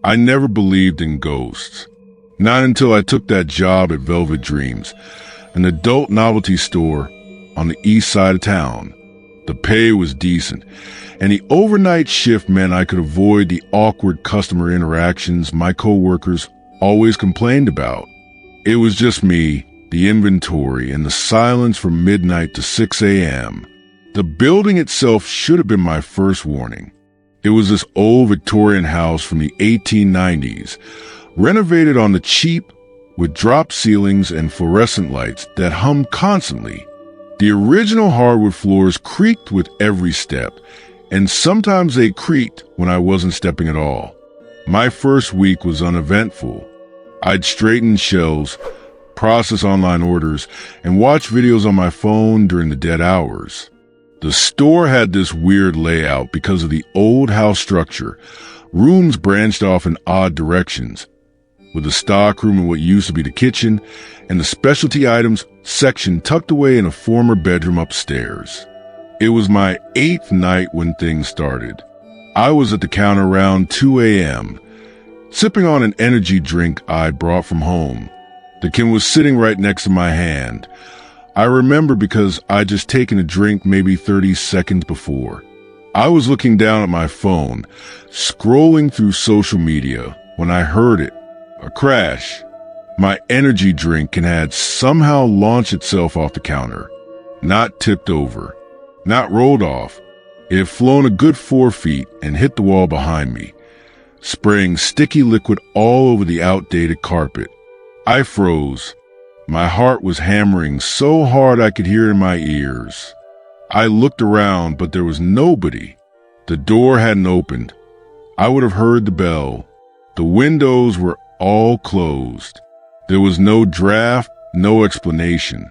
I never believed in ghosts. Not until I took that job at Velvet Dreams, an adult novelty store on the east side of town. The pay was decent, and the overnight shift meant I could avoid the awkward customer interactions my coworkers always complained about. It was just me, the inventory, and the silence from midnight to 6 a.m. The building itself should have been my first warning. It was this old Victorian house from the 1890s, renovated on the cheap with drop ceilings and fluorescent lights that hummed constantly. The original hardwood floors creaked with every step, and sometimes they creaked when I wasn't stepping at all. My first week was uneventful. I'd straighten shelves, process online orders, and watch videos on my phone during the dead hours. The store had this weird layout because of the old house structure. Rooms branched off in odd directions, with a stock room in what used to be the kitchen and the specialty items section tucked away in a former bedroom upstairs. It was my 8th night when things started. I was at the counter around 2 a.m., sipping on an energy drink I'd brought from home. The can was sitting right next to my hand. I remember because I'd just taken a drink maybe 30 seconds before. I was looking down at my phone, scrolling through social media, when I heard it. A crash. My energy drink had somehow launched itself off the counter. Not tipped over. Not rolled off. It had flown a good 4 feet and hit the wall behind me, spraying sticky liquid all over the outdated carpet. I froze. My heart was hammering so hard I could hear it in my ears. I looked around, but there was nobody. The door hadn't opened. I would have heard the bell. The windows were all closed. There was no draft, no explanation.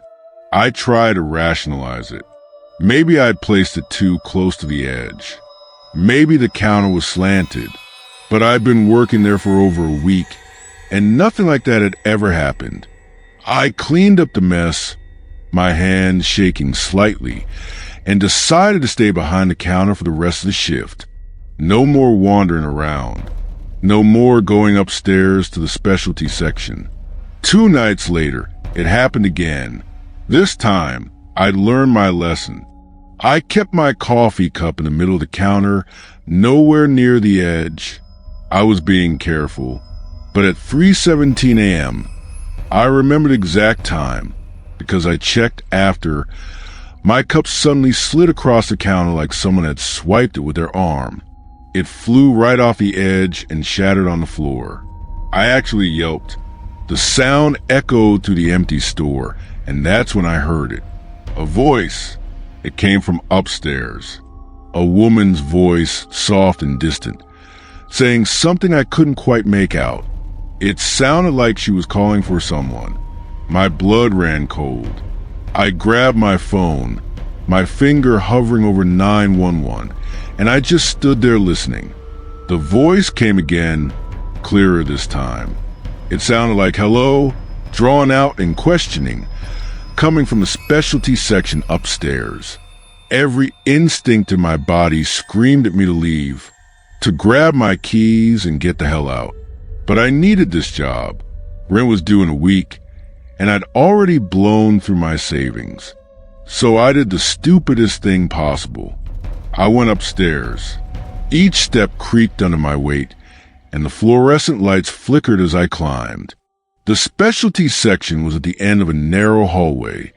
I tried to rationalize it. Maybe I'd placed it too close to the edge. Maybe the counter was slanted. But I'd been working there for over a week, and nothing like that had ever happened. I cleaned up the mess, my hand shaking slightly, and decided to stay behind the counter for the rest of the shift. No more wandering around. No more going upstairs to the specialty section. 2 nights later, it happened again. This time, I'd learned my lesson. I kept my coffee cup in the middle of the counter, nowhere near the edge. I was being careful. But at 3:17 a.m., I remembered the exact time, because I checked after. My cup suddenly slid across the counter like someone had swiped it with their arm. It flew right off the edge and shattered on the floor. I actually yelped. The sound echoed through the empty store, and that's when I heard it. A voice. It came from upstairs. A woman's voice, soft and distant, saying something I couldn't quite make out. It sounded like she was calling for someone. My blood ran cold. I grabbed my phone, my finger hovering over 911, and I just stood there listening. The voice came again, clearer this time. It sounded like hello, drawn out and questioning, coming from the specialty section upstairs. Every instinct in my body screamed at me to leave, to grab my keys and get the hell out. But I needed this job. Rent was due in a week, and I'd already blown through my savings. So I did the stupidest thing possible. I went upstairs. Each step creaked under my weight, and the fluorescent lights flickered as I climbed. The specialty section was at the end of a narrow hallway,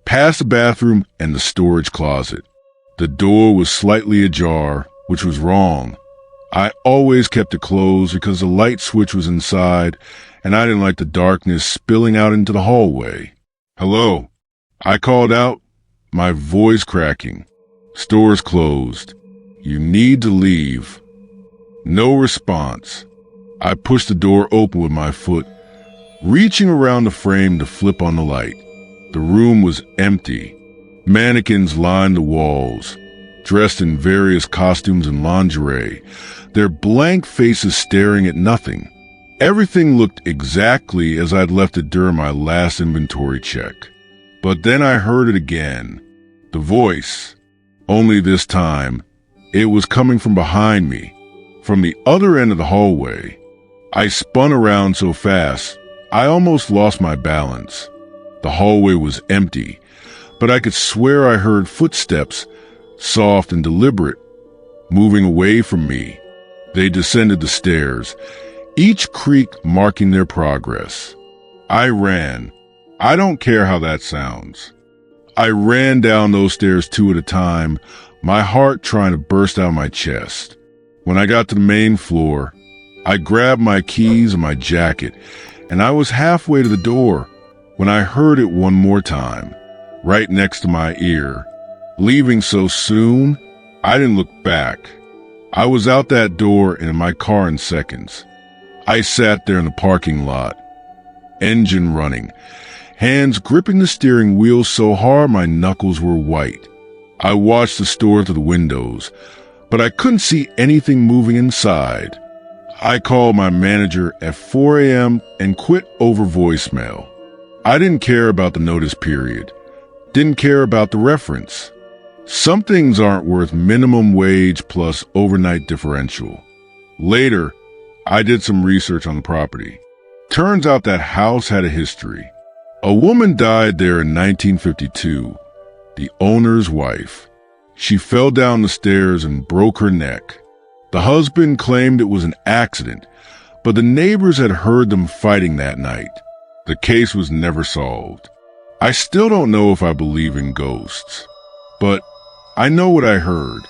past the bathroom and the storage closet. The door was slightly ajar, which was wrong. I always kept it closed because the light switch was inside, and I didn't like the darkness spilling out into the hallway. Hello, I called out, my voice cracking. Store's closed. You need to leave. No response. I pushed the door open with my foot, reaching around the frame to flip on the light. The room was empty. Mannequins lined the walls, dressed in various costumes and lingerie, their blank faces staring at nothing. Everything looked exactly as I'd left it during my last inventory check. But then I heard it again. The voice. Only this time, it was coming from behind me, from the other end of the hallway. I spun around so fast, I almost lost my balance. The hallway was empty, but I could swear I heard footsteps, soft and deliberate, moving away from me. They descended the stairs, each creak marking their progress. I ran. I don't care how that sounds. I ran down those stairs 2 at a time, my heart trying to burst out of my chest. When I got to the main floor, I grabbed my keys and my jacket, and I was halfway to the door when I heard it one more time, right next to my ear. Leaving so soon, I didn't look back. I was out that door and in my car in seconds. I sat there in the parking lot, engine running, hands gripping the steering wheel so hard my knuckles were white. I watched the store through the windows, but I couldn't see anything moving inside. I called my manager at 4 a.m. and quit over voicemail. I didn't care about the notice period, didn't care about the reference. Some things aren't worth minimum wage plus overnight differential. Later, I did some research on the property. Turns out that house had a history. A woman died there in 1952, the owner's wife. She fell down the stairs and broke her neck. The husband claimed it was an accident, but the neighbors had heard them fighting that night. The case was never solved. I still don't know if I believe in ghosts, but I know what I heard.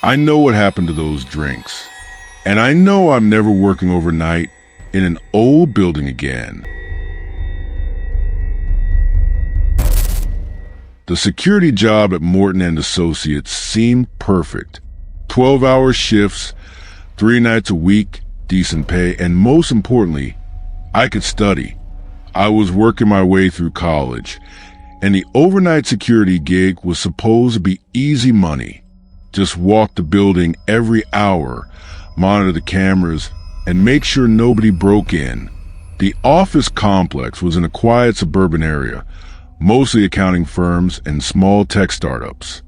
I know what happened to those drinks. And I know I'm never working overnight in an old building again. The security job at Morton and Associates seemed perfect. 12-hour shifts, 3 nights a week, decent pay, and most importantly, I could study. I was working my way through college, and the overnight security gig was supposed to be easy money. Just walk the building every hour, monitor the cameras, and make sure nobody broke in. The office complex was in a quiet suburban area, mostly accounting firms and small tech startups.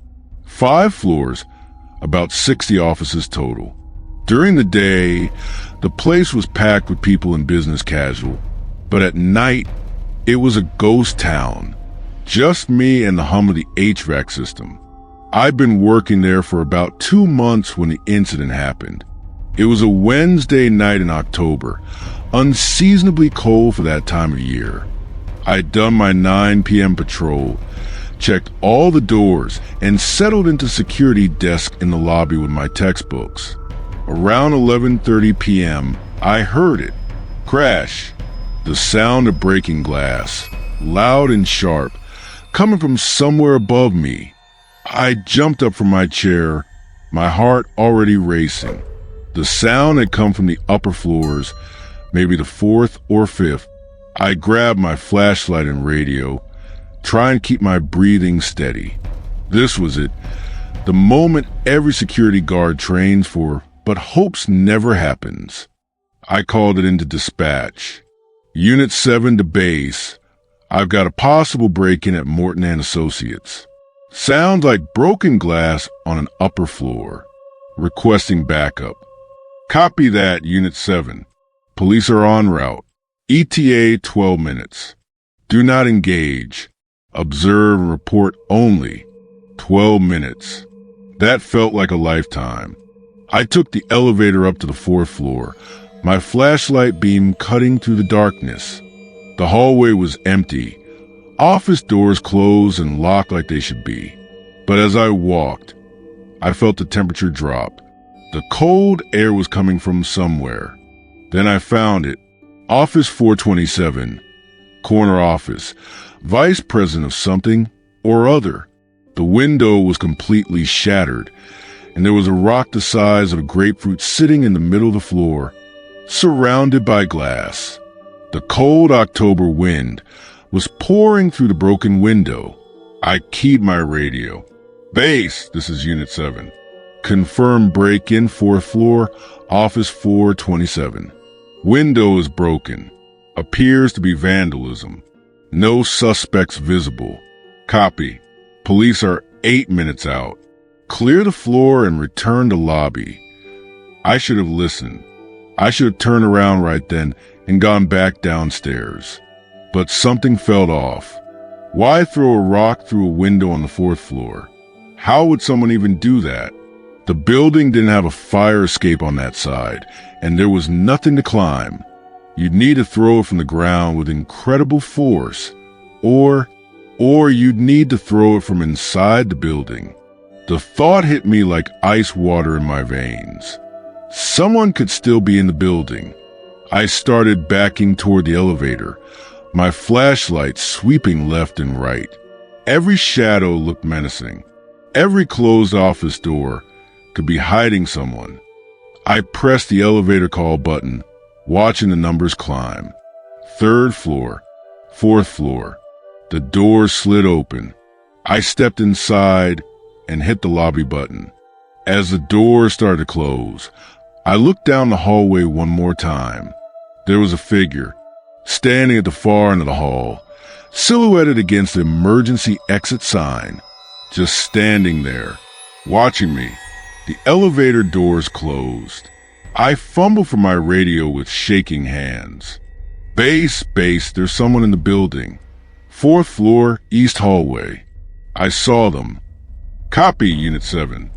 5 floors, about 60 offices total. During the day, the place was packed with people in business casual, but at night, it was a ghost town. Just me and the hum of the HVAC system. I'd been working there for about 2 months when the incident happened. It was a Wednesday night in October, unseasonably cold for that time of year. I'd done my 9 p.m. patrol, checked all the doors, and settled into security desk in the lobby with my textbooks. Around 11:30 p.m., I heard it. Crash. The sound of breaking glass, loud and sharp, coming from somewhere above me. I jumped up from my chair, my heart already racing. The sound had come from the upper floors, maybe the 4th or 5th. I grabbed my flashlight and radio, trying to keep my breathing steady. This was it, the moment every security guard trains for, but hopes never happens. I called it into dispatch. Unit 7 to base. I've got a possible break-in at Morton and Associates. Sounds like broken glass on an upper floor. Requesting backup. Copy that, Unit 7. Police are en route. ETA 12 minutes. Do not engage. Observe and report only. 12 minutes. That felt like a lifetime. I took the elevator up to the 4th floor, my flashlight beam cutting through the darkness. The hallway was empty. Office doors closed and locked like they should be. But as I walked, I felt the temperature drop. The cold air was coming from somewhere. Then I found it. Office 427. Corner office. Vice president of something or other. The window was completely shattered, and there was a rock the size of a grapefruit sitting in the middle of the floor, surrounded by glass. The cold October wind was pouring through the broken window. I keyed my radio. Base, this is Unit 7. Confirm break-in 4th floor, Office 427. Window is broken. Appears to be vandalism. No suspects visible. Copy. Police are 8 minutes out. Clear the floor and return to lobby. I should have listened. I should have turned around right then and gone back downstairs. But something felt off. Why throw a rock through a window on the 4th floor? How would someone even do that? The building didn't have a fire escape on that side, and there was nothing to climb. You'd need to throw it from the ground with incredible force, or you'd need to throw it from inside the building. The thought hit me like ice water in my veins. Someone could still be in the building. I started backing toward the elevator, my flashlight sweeping left and right. Every shadow looked menacing. Every closed office door could be hiding someone. I pressed the elevator call button, watching the numbers climb. 3rd floor, 4th floor. The doors slid open. I stepped inside and hit the lobby button. As the doors started to close, I looked down the hallway one more time. There was a figure, standing at the far end of the hall, silhouetted against the emergency exit sign, just standing there, watching me. The elevator doors closed. I fumbled for my radio with shaking hands. Base, there's someone in the building. 4th floor, east hallway. I saw them. Copy, Unit 7.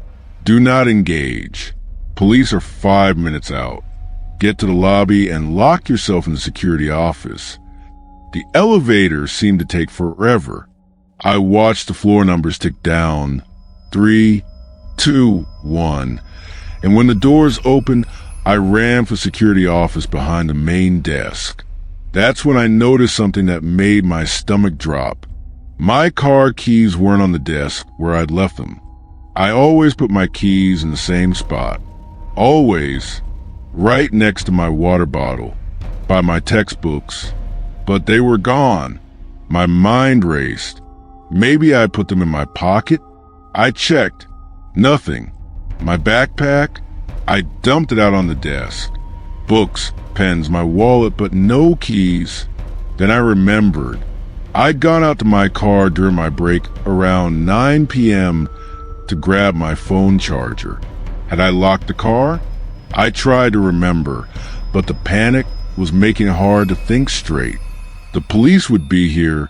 Do not engage. Police are 5 minutes out. Get to the lobby and lock yourself in the security office. The elevator seemed to take forever. I watched the floor numbers tick down. 3, 2, 1. And when the doors opened, I ran for the security office behind the main desk. That's when I noticed something that made my stomach drop. My car keys weren't on the desk where I'd left them. I always put my keys in the same spot. Always. Right next to my water bottle, by my textbooks. But they were gone. My mind raced. Maybe I put them in my pocket? I checked. Nothing. My backpack? I dumped it out on the desk. Books, pens, my wallet, but no keys. Then I remembered. I'd gone out to my car during my break around 9 p.m. to grab my phone charger. Had I locked the car? I tried to remember, but the panic was making it hard to think straight. The police would be here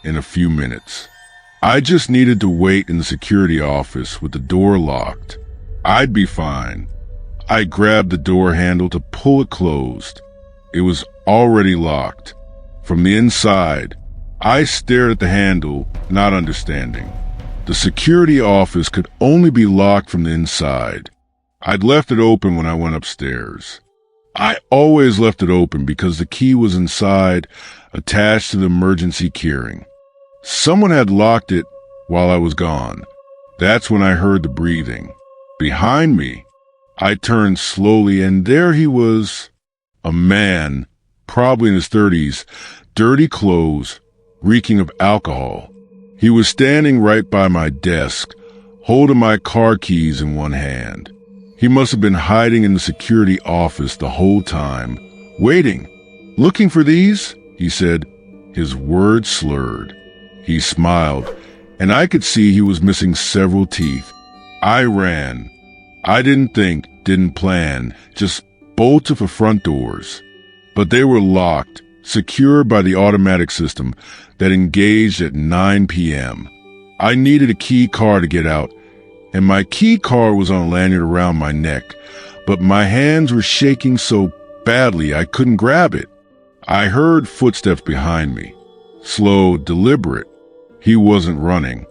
in a few minutes. I just needed to wait in the security office with the door locked. I'd be fine. I grabbed the door handle to pull it closed. It was already locked. From the inside, I stared at the handle, not understanding. The security office could only be locked from the inside. I'd left it open when I went upstairs. I always left it open because the key was inside, attached to the emergency keyring. Someone had locked it while I was gone. That's when I heard the breathing. Behind me, I turned slowly, and there he was. A man, probably in his 30s, dirty clothes, reeking of alcohol. He was standing right by my desk, holding my car keys in one hand. He must have been hiding in the security office the whole time, waiting. "Looking for these?" he said, his words slurred. He smiled, and I could see he was missing several teeth. I ran. I didn't think, didn't plan, just bolted for front doors. But they were locked, secured by the automatic system that engaged at 9 p.m. I needed a key card to get out, and my key card was on a lanyard around my neck, but my hands were shaking so badly I couldn't grab it. I heard footsteps behind me, slow, deliberate. He wasn't running.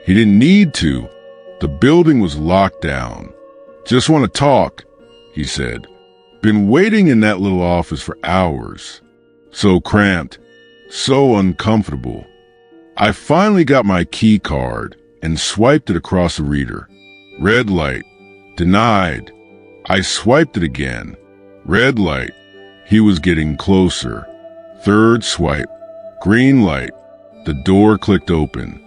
He didn't need to. The building was locked down. "Just want to talk," he said. Been waiting in that little office for hours. So cramped, so uncomfortable. I finally got my key card and swiped it across the reader. Red light. Denied. I swiped it again. Red light. He was getting closer. Third swipe. Green light. The door clicked open.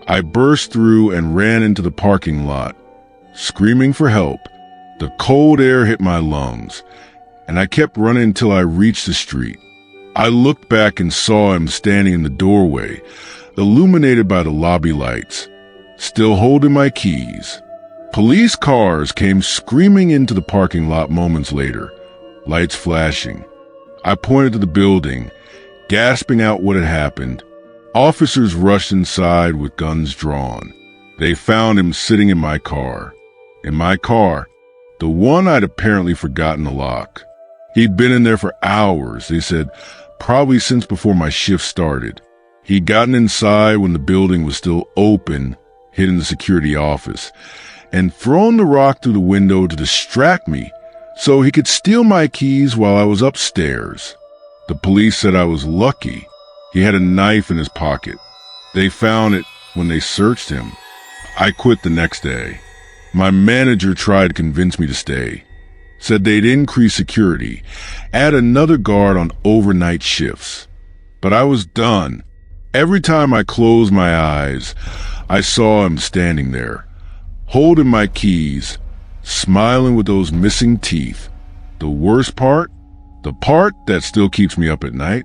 I burst through and ran into the parking lot, screaming for help. The cold air hit my lungs, and I kept running until I reached the street. I looked back and saw him standing in the doorway, illuminated by the lobby lights, still holding my keys. Police cars came screaming into the parking lot moments later, lights flashing. I pointed to the building, gasping out what had happened. Officers rushed inside with guns drawn. They found him sitting in my car. In my car, the one I'd apparently forgotten to lock. He'd been in there for hours, they said, probably since before my shift started. He'd gotten inside when the building was still open, hid in the security office, and thrown the rock through the window to distract me so he could steal my keys while I was upstairs. The police said I was lucky. He had a knife in his pocket. They found it when they searched him. I quit the next day. My manager tried to convince me to stay. Said they'd increase security, add another guard on overnight shifts. But I was done. Every time I closed my eyes, I saw him standing there, holding my keys, smiling with those missing teeth. The worst part? The part that still keeps me up at night?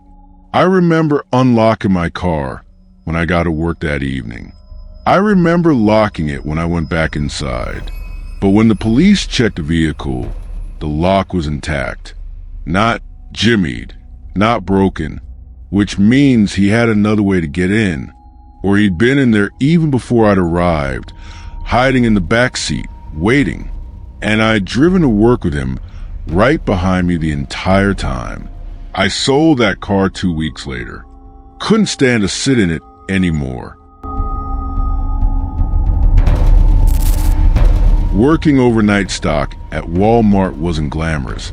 I remember unlocking my car when I got to work that evening. I remember locking it when I went back inside. But when the police checked the vehicle, the lock was intact. Not jimmied, not broken, which means he had another way to get in. Or he'd been in there even before I'd arrived, hiding in the back seat, waiting. And I'd driven to work with him right behind me the entire time. I sold that car 2 weeks later. Couldn't stand to sit in it anymore. Working overnight stock at Walmart wasn't glamorous,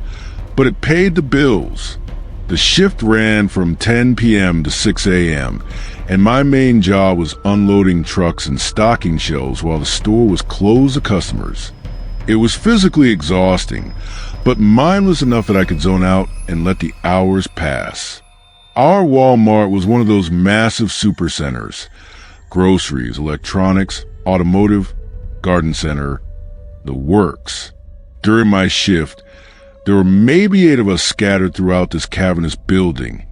but it paid the bills. The shift ran from 10 p.m. to 6 a.m., and my main job was unloading trucks and stocking shelves while the store was closed to customers. It was physically exhausting, but mindless enough that I could zone out and let the hours pass. Our Walmart was one of those massive supercenters. Groceries, electronics, automotive, garden center, the works. During my shift, there were maybe 8 of us scattered throughout this cavernous building,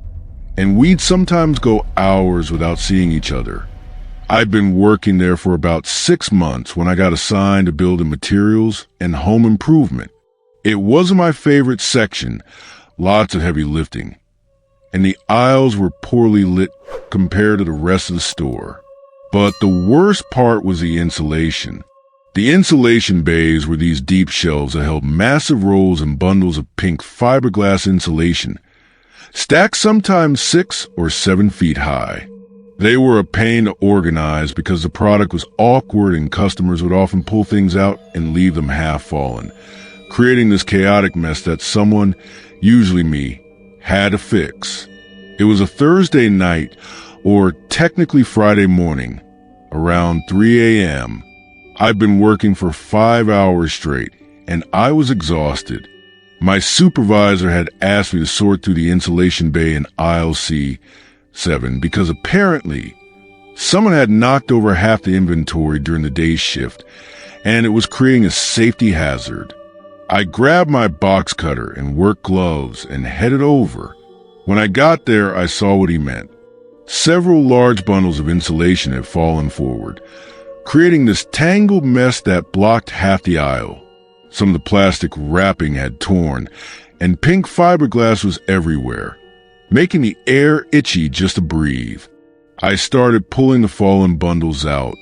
and we'd sometimes go hours without seeing each other. I'd been working there for about 6 months when I got assigned to building materials and home improvement. It wasn't my favorite section, lots of heavy lifting, and the aisles were poorly lit compared to the rest of the store. But the worst part was the insulation. The insulation bays were these deep shelves that held massive rolls and bundles of pink fiberglass insulation, stacked sometimes 6 or 7 feet high. They were a pain to organize because the product was awkward and customers would often pull things out and leave them half fallen, creating this chaotic mess that someone, usually me, had to fix. It was a Thursday night, or technically Friday morning, around 3 a.m. I'd been working for 5 hours straight, and I was exhausted. My supervisor had asked me to sort through the insulation bay in aisle C7 because apparently someone had knocked over half the inventory during the day's shift, and it was creating a safety hazard. I grabbed my box cutter and work gloves and headed over. When I got there, I saw what he meant. Several large bundles of insulation had fallen forward, creating this tangled mess that blocked half the aisle. Some of the plastic wrapping had torn, and pink fiberglass was everywhere, making the air itchy just to breathe. I started pulling the fallen bundles out,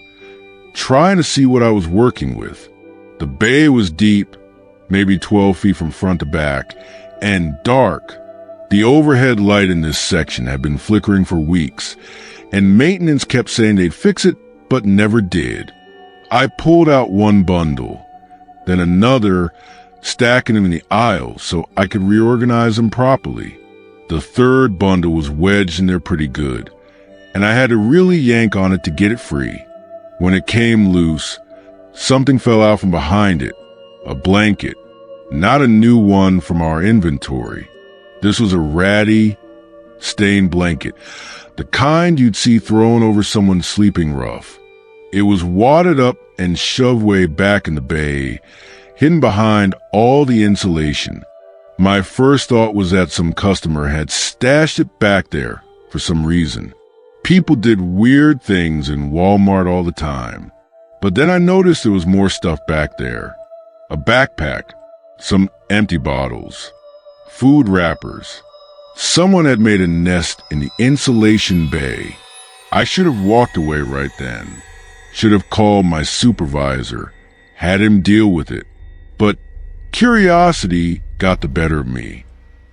trying to see what I was working with. The bay was deep, maybe 12 feet from front to back, and dark. The overhead light in this section had been flickering for weeks, and maintenance kept saying they'd fix it, but never did. I pulled out one bundle, then another, stacking them in the aisle so I could reorganize them properly. The third bundle was wedged in there pretty good, and I had to really yank on it to get it free. When it came loose, something fell out from behind it, a blanket, not a new one from our inventory. This was a ratty, stained blanket, the kind you'd see thrown over someone sleeping rough. It was wadded up and shoved way back in the bay, hidden behind all the insulation. My first thought was that some customer had stashed it back there for some reason. People did weird things in Walmart all the time. But then I noticed there was more stuff back there. A backpack, some empty bottles, food wrappers. Someone had made a nest in the insulation bay. I should have walked away right then. Should have called my supervisor, had him deal with it. But curiosity got the better of me.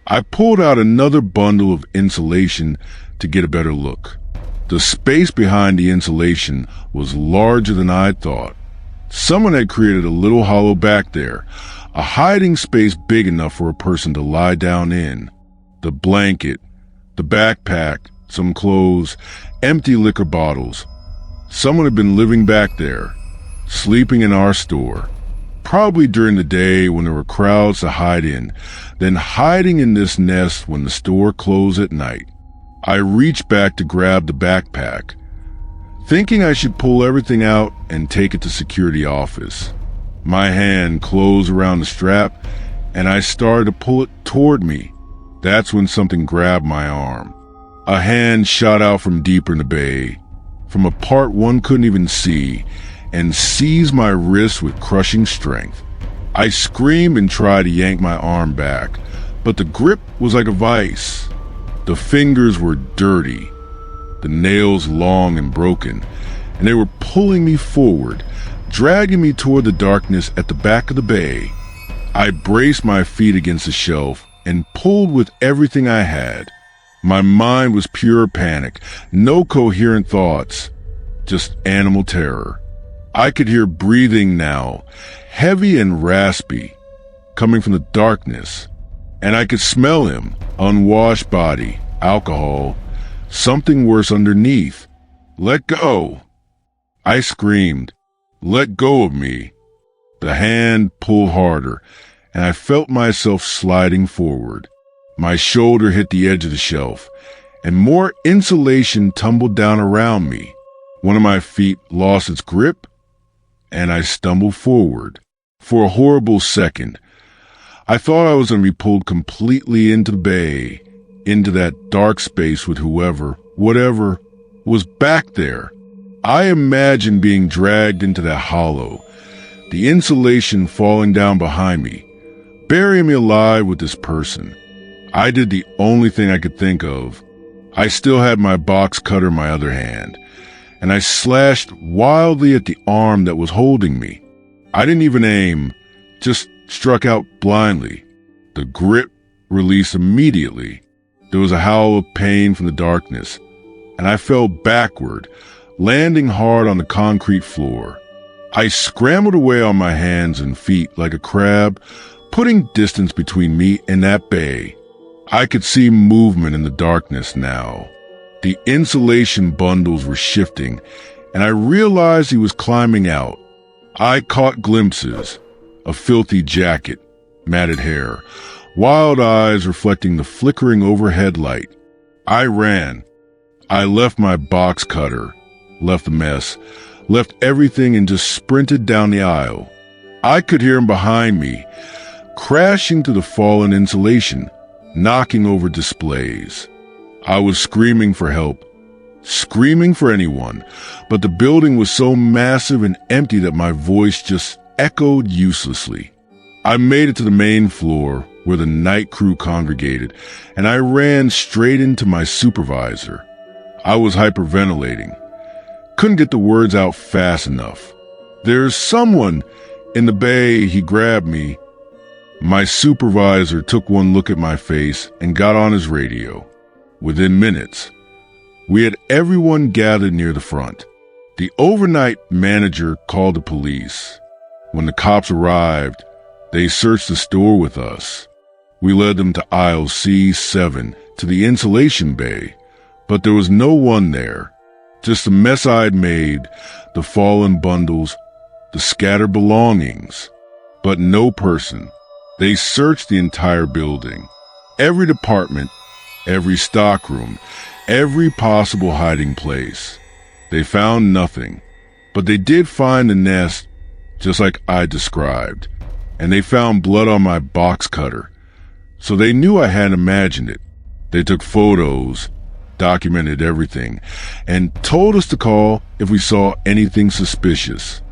I pulled out another bundle of insulation to get a better look. The space behind the insulation was larger than I thought. Someone had created a little hollow back there, a hiding space big enough for a person to lie down in. The blanket, the backpack, some clothes, empty liquor bottles. Someone had been living back there, sleeping in our store. Probably during the day when there were crowds to hide in, then hiding in this nest when the store closed at night. I reached back to grab the backpack, thinking I should pull everything out and take it to security office. My hand closed around the strap, and I started to pull it toward me. That's when something grabbed my arm. A hand shot out from deeper in the bay, from a part one couldn't even see, and seized my wrist with crushing strength. I screamed and tried to yank my arm back, but the grip was like a vice. The fingers were dirty, the nails long and broken, and they were pulling me forward, dragging me toward the darkness at the back of the bay. I braced my feet against the shelf and pulled with everything I had. My mind was pure panic, no coherent thoughts, just animal terror. I could hear breathing now, heavy and raspy, coming from the darkness, and I could smell him, unwashed body, alcohol, something worse underneath. Let go! I screamed, let go of me. The hand pulled harder, and I felt myself sliding forward. My shoulder hit the edge of the shelf, and more insulation tumbled down around me. One of my feet lost its grip, and I stumbled forward. For a horrible second, I thought I was going to be pulled completely into the bay, into that dark space with whatever was back there. I imagined being dragged into that hollow, the insulation falling down behind me, burying me alive with this person. I did the only thing I could think of. I still had my box cutter in my other hand, and I slashed wildly at the arm that was holding me. I didn't even aim, just struck out blindly. The grip released immediately. There was a howl of pain from the darkness, and I fell backward, landing hard on the concrete floor. I scrambled away on my hands and feet like a crab, putting distance between me and that bay. I could see movement in the darkness now. The insulation bundles were shifting, and I realized he was climbing out. I caught glimpses, a filthy jacket, matted hair, wild eyes reflecting the flickering overhead light. I ran. I left my box cutter, left the mess, left everything and just sprinted down the aisle. I could hear him behind me, crashing to the fallen insulation, knocking over displays. I was screaming for help, screaming for anyone, but the building was so massive and empty that my voice just echoed uselessly. I made it to the main floor where the night crew congregated, and I ran straight into my supervisor. I was hyperventilating. Couldn't get the words out fast enough. There's someone in the bay, he grabbed me. My supervisor took one look at my face and got on his radio. Within minutes, we had everyone gathered near the front. The overnight manager called the police. When the cops arrived, they searched the store with us. We led them to aisle C7 to the insulation bay, but there was no one there. Just the mess I'd made, the fallen bundles, the scattered belongings, but no person. They searched the entire building, every department, every stockroom, every possible hiding place. They found nothing, but they did find the nest just like I described, and they found blood on my box cutter, so they knew I hadn't imagined it. They took photos, documented everything, and told us to call if we saw anything suspicious.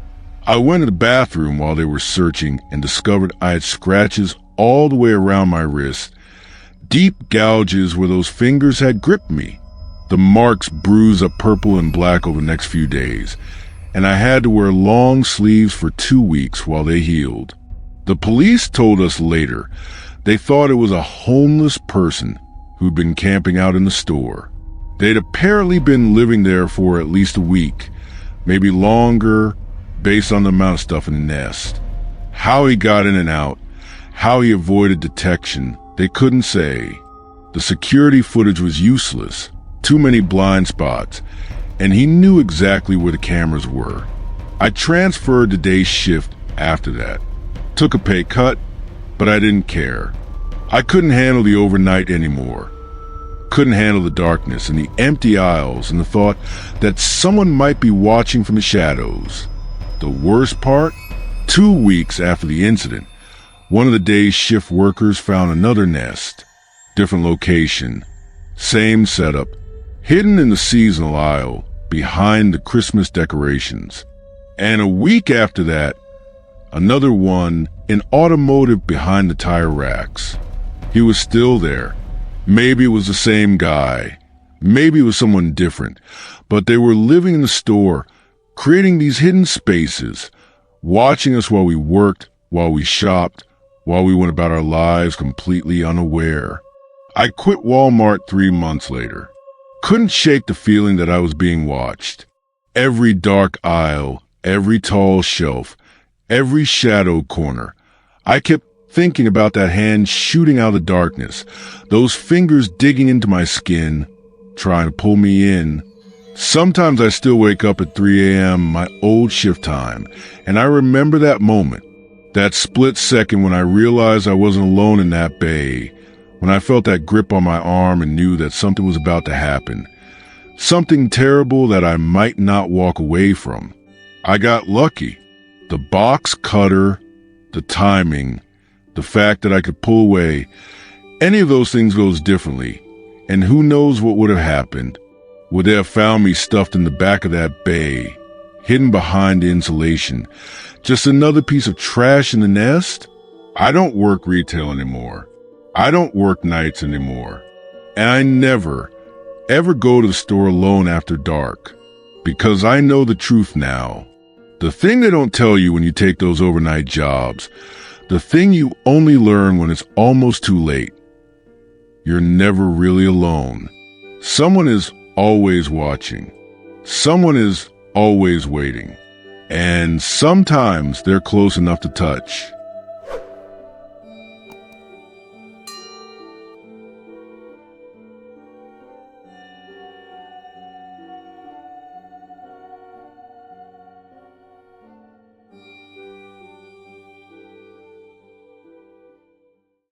I went to the bathroom while they were searching and discovered I had scratches all the way around my wrist, Deep gouges where those fingers had gripped me. The marks bruised up purple and black over the next few days, and I had to wear long sleeves for 2 weeks while they healed. The police told us later they thought it was a homeless person who'd been camping out in the store. They'd apparently been living there for at least a week, maybe longer, based on the amount of stuff in the nest. How he got in and out, how he avoided detection, they couldn't say. The security footage was useless, too many blind spots, and he knew exactly where the cameras were. I transferred to day shift after that. Took a pay cut, but I didn't care. I couldn't handle the overnight anymore. Couldn't handle the darkness and the empty aisles and the thought that someone might be watching from the shadows. The worst part? 2 weeks after the incident, one of the day's shift workers found another nest. Different location. Same setup. Hidden in the seasonal aisle, behind the Christmas decorations. And a week after that, another one in automotive behind the tire racks. He was still there. Maybe it was the same guy. Maybe it was someone different. But they were living in the store, creating these hidden spaces, watching us while we worked, while we shopped, while we went about our lives completely unaware. I quit Walmart 3 months later. Couldn't shake the feeling that I was being watched. Every dark aisle, every tall shelf, every shadow corner. I kept thinking about that hand shooting out of the darkness, those fingers digging into my skin, trying to pull me in. Sometimes I still wake up at 3 a.m., my old shift time, and I remember that moment, that split second when I realized I wasn't alone in that bay, when I felt that grip on my arm and knew that something was about to happen, something terrible that I might not walk away from. I got lucky. The box cutter, the timing, the fact that I could pull away, any of those things goes differently, and who knows what would have happened. Would they have found me stuffed in the back of that bay, hidden behind the insulation, just another piece of trash in the nest? I don't work retail anymore. I don't work nights anymore. And I never, ever go to the store alone after dark, because I know the truth now. The thing they don't tell you when you take those overnight jobs, the thing you only learn when it's almost too late. You're never really alone. Someone is always watching. Someone is always waiting. And sometimes they're close enough to touch.